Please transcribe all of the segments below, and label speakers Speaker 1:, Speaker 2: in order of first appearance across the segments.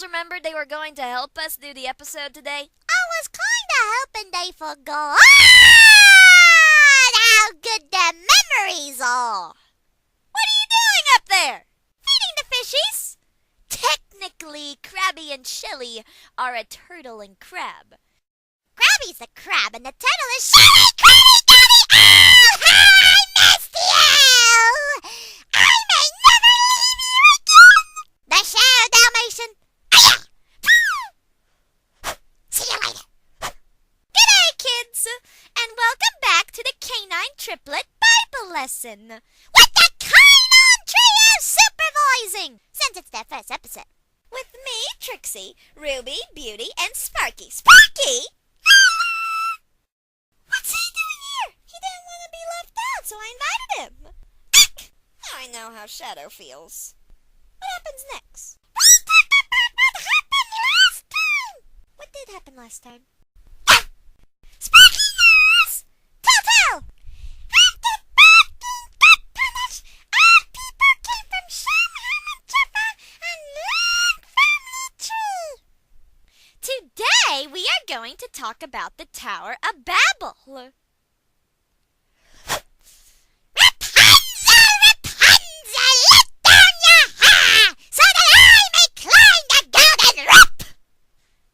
Speaker 1: remembered they were going to help us do the episode today?
Speaker 2: I was kinda hoping they forgot how good their memories are.
Speaker 1: What are you doing up there?
Speaker 2: Feeding the fishies.
Speaker 1: Technically, Krabby and Shelly are a turtle and crab.
Speaker 2: Krabby's the crab and the turtle is Shelly, Krabby, Daddy. Oh, hi, Misty. I may never leave you again. The show, Dalmatian. See you later.
Speaker 1: G'day, kids, and welcome back to the Kanine Triplet Bible lesson.
Speaker 2: With the Kanine Trio supervising, since it's their first episode.
Speaker 1: With me, Trixie, Ruby, Beauty, and Sparky. Sparky? What's he doing here? He didn't want to be left out, so I invited him. Now I know how Shadow feels. What happens next?
Speaker 2: What happened last time?
Speaker 1: What did happen last time?
Speaker 2: Sparky knows! Tell! After Sparky got punished, our people came from Shem, Ham, and Japheth and learned family tree.
Speaker 1: Today we are going to talk about the Tower of Babel.
Speaker 2: Rapunzel, Rapunzel, let down your hair so that I may climb the golden rope.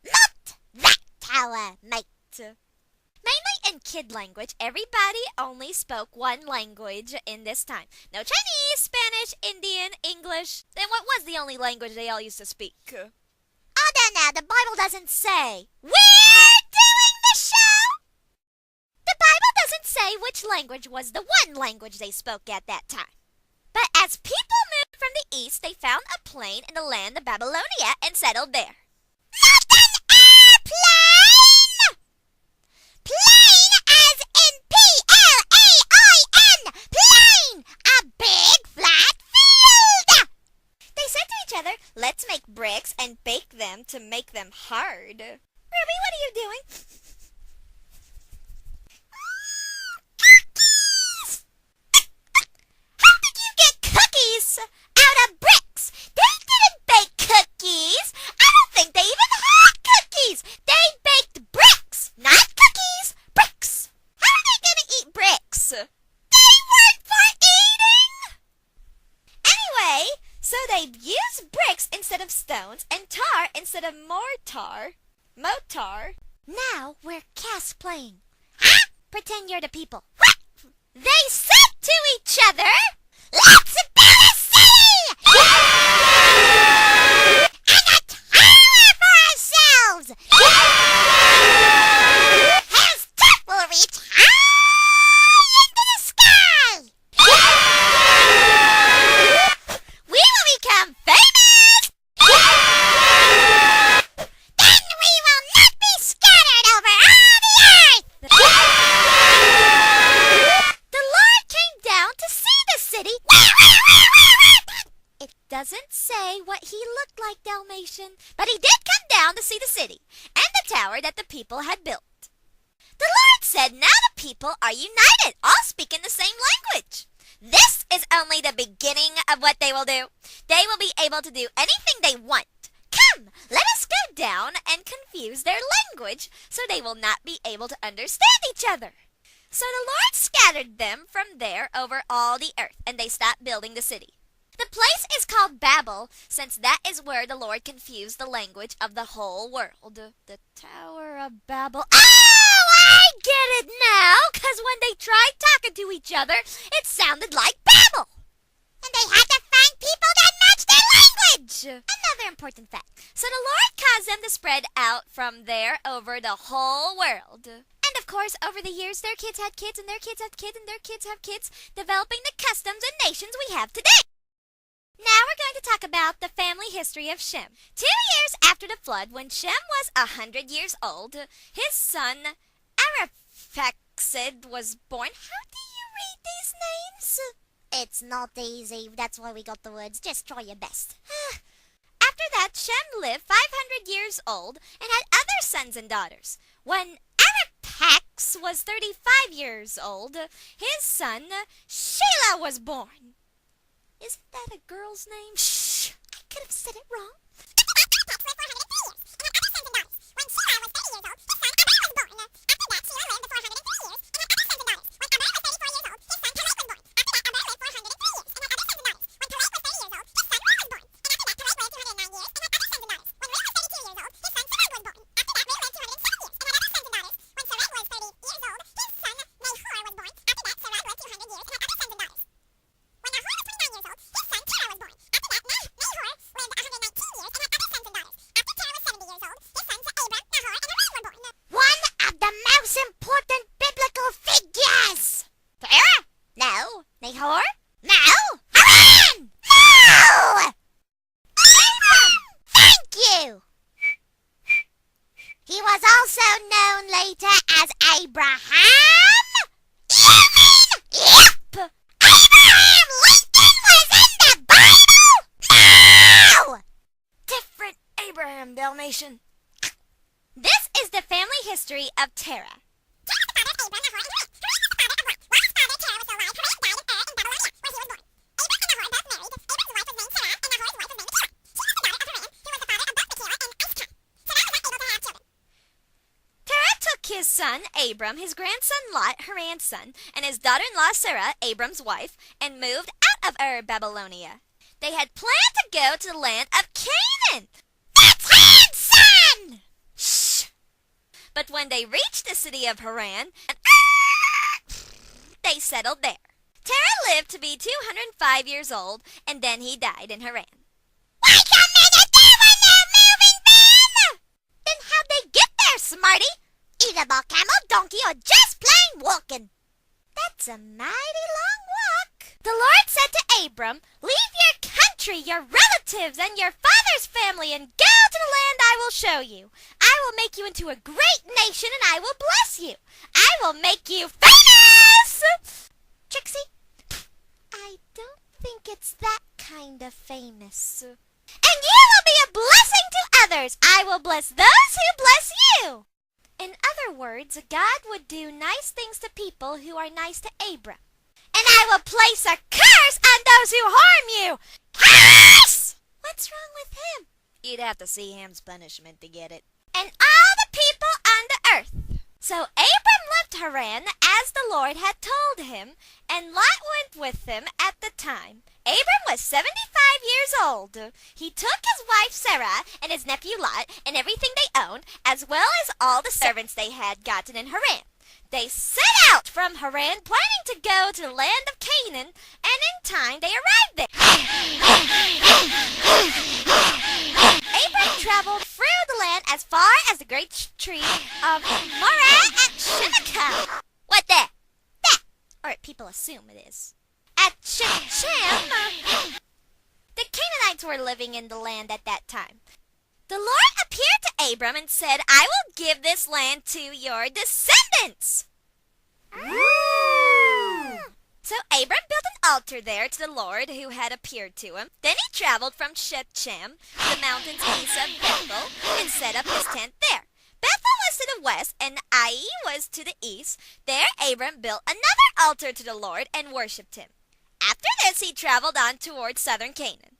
Speaker 2: Not that tower, mate.
Speaker 1: Mainly in kid language, everybody only spoke one language in this time. No Chinese, Spanish, Indian, English. Then what was the only language they all used to speak?
Speaker 2: I don't know, the Bible doesn't say. We're doing the show!
Speaker 1: The Bible doesn't say which language was the one language they spoke at that time. But as people moved from the east, they found a plain in the land of Babylonia and settled there.
Speaker 2: Not an airplane! Plain as in Plain! Plain! A big flat field!
Speaker 1: They said to each other, "Let's make bricks and bake them to make them hard." Ruby, what are you doing?
Speaker 2: Cookies! How did you get cookies out of bricks? They didn't bake cookies! I don't think they even had cookies! They baked bricks, not cookies! Bricks! How are they gonna eat bricks? They weren't for eating!
Speaker 1: Anyway, so they used bricks instead of stones and tar instead of mortar. Motar.
Speaker 2: Now we're cast playing. Huh? Pretend you're the people. What? They said to each other, "Let's build a city! And a tower for ourselves! Whose top will reach high into the sky! We will become famous! Then we will not be scattered over all the earth!"
Speaker 1: The Lord came down to see the city. It doesn't say what he looked like, Dalmatian, but he did come down to see the city and the tower that the people had built. The Lord said, "Now the people are united, all speaking the same language. This is only the beginning of what they will do. They will be able to do anything they want. Come, let us go down and confuse their language so they will not be able to understand each other." So the Lord scattered them from there over all the earth, and they stopped building the city. The place is called Babel, since that is where the Lord confused the language of the whole world. The Tower of Babel. Oh, I get it now, because when they tried talking to each other, it sounded like Babel.
Speaker 2: And they had to find people that matched their language!
Speaker 1: Another important fact. So the Lord caused them to spread out from there over the whole world. And of course, over the years, their kids had kids, and their kids had kids, and their kids have kids, developing the customs and nations we have today. Now we're going to talk about the family history of Shem. 2 years after the flood, when Shem was 100 years old, his son Arphaxad was born. How do you read these names?
Speaker 2: It's not easy. That's why we got the words. Just try your best.
Speaker 1: After that, Shem lived 500 years old and had other sons and daughters. When Arphaxad was 35 years old, his son Shelah was born. Isn't that a girl's name? Shh! I could have said it wrong. Nahor?
Speaker 2: No! Haran! No! Abram! Thank you! He was also known later as Abraham. You mean? Yep! Abraham Lincoln was in the Bible? No!
Speaker 1: Different Abraham, Dalmatian. This is the family history of Terah. His son Abram, his grandson Lot, Haran's son, and his daughter-in-law Sarah, Abram's wife, and moved out of Babylonia. They had planned to go to the land of Canaan.
Speaker 2: That's Haran's son!
Speaker 1: Shh! But when they reached the city of Haran, they settled there. Terah lived to be 205 years old, and then he died in Haran.
Speaker 2: Why come they to there when they're moving then?
Speaker 1: Then how'd they get there, Smarty?
Speaker 2: Eatable camel, donkey, or just plain walking?
Speaker 1: That's a mighty long walk. The Lord said to Abram, "Leave your country, your relatives, and your father's family, and go to the land I will show you. I will make you into a great nation, and I will bless you. I will make you famous!" Trixie, I don't think it's that kind of famous. "And you will be a blessing to others. I will bless those who bless you." In other words, God would do nice things to people who are nice to Abram. "And I will place a curse on those who harm you." Curse! What's wrong with him? You'd have to see Ham's punishment to get it. "And all the people on the earth." So Abram left Haran as the Lord had told him, and Lot went with him at the time. Abram was 75 years old. He took his wife Sarah and his nephew Lot and everything they owned, as well as all the servants they had gotten in Haran. They set out from Haran planning to go to the land of Canaan, and in time they arrived there. Abram traveled through the land as far as the great tree of Moreh at Shinnachah. What there? There! Or people assume it is. At Shechem, the Canaanites were living in the land at that time. The Lord appeared to Abram and said, "I will give this land to your descendants." So Abram built an altar there to the Lord who had appeared to him. Then he traveled from Shechem to the mountains east of Bethel and set up his tent there. Bethel was to the west and Ai was to the east. There Abram built another altar to the Lord and worshipped him. After this he traveled on towards southern Canaan.